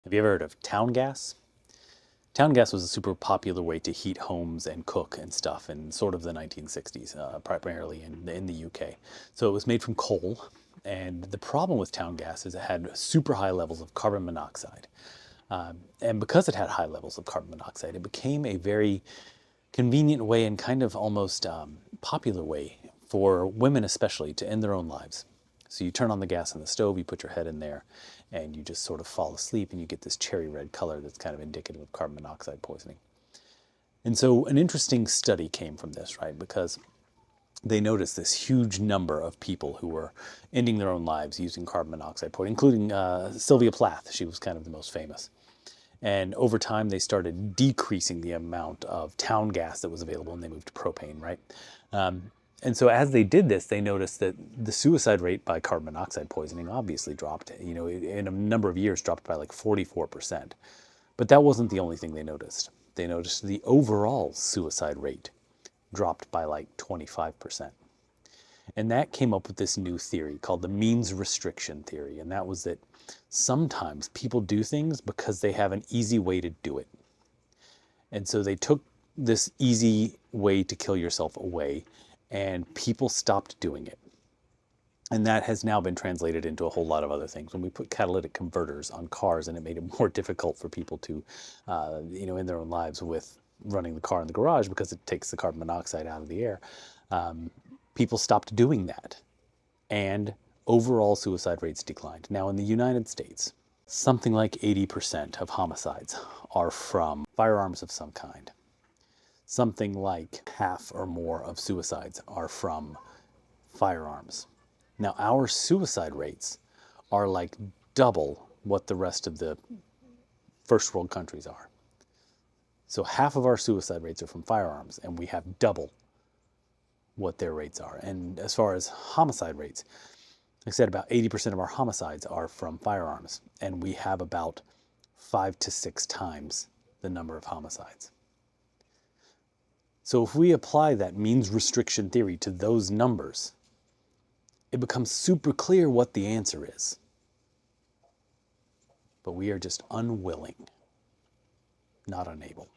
Have you ever heard of town gas? Town gas was a super popular way to heat homes and cook and stuff in sort of the 1960s, primarily in the UK. So it was made from coal, and the problem with town gas is it had super high levels of carbon monoxide. And because it had high levels of carbon monoxide, it became a very convenient way and kind of almost popular way for women especially to end their own lives. So you turn on the gas on the stove, you put your head in there, and you just sort of fall asleep, and you get this cherry red color that's kind of indicative of carbon monoxide poisoning. And so an interesting study came from this, right? Because they noticed this huge number of people who were ending their own lives using carbon monoxide poisoning, including Sylvia Plath. She was kind of the most famous. And over time, they started decreasing the amount of town gas that was available, and they moved to propane, right? And so as they did this, they noticed that the suicide rate by carbon monoxide poisoning obviously dropped, in a number of years dropped by like 44%. But that wasn't the only thing they noticed. They noticed the overall suicide rate dropped by like 25%. And that came up with this new theory called the means restriction theory. And that was that sometimes people do things because they have an easy way to do it. And so they took this easy way to kill yourself away, and people stopped doing it. And that has now been translated into a whole lot of other things. When we put catalytic converters on cars, and it made it more difficult for people to, in their own lives with running the car in the garage because it takes the carbon monoxide out of the air, people stopped doing that. And overall suicide rates declined. Now, in the United States, something like 80% of homicides are from firearms of some kind. Something like half or more of suicides are from firearms. Now, our suicide rates are like double what the rest of the first world countries are. So half of our suicide rates are from firearms, and we have double what their rates are. And as far as homicide rates, like I said, about 80% of our homicides are from firearms, and we have about 5 to 6 times the number of homicides. So if we apply that means restriction theory to those numbers, it becomes super clear what the answer is. But we are just unwilling, not unable.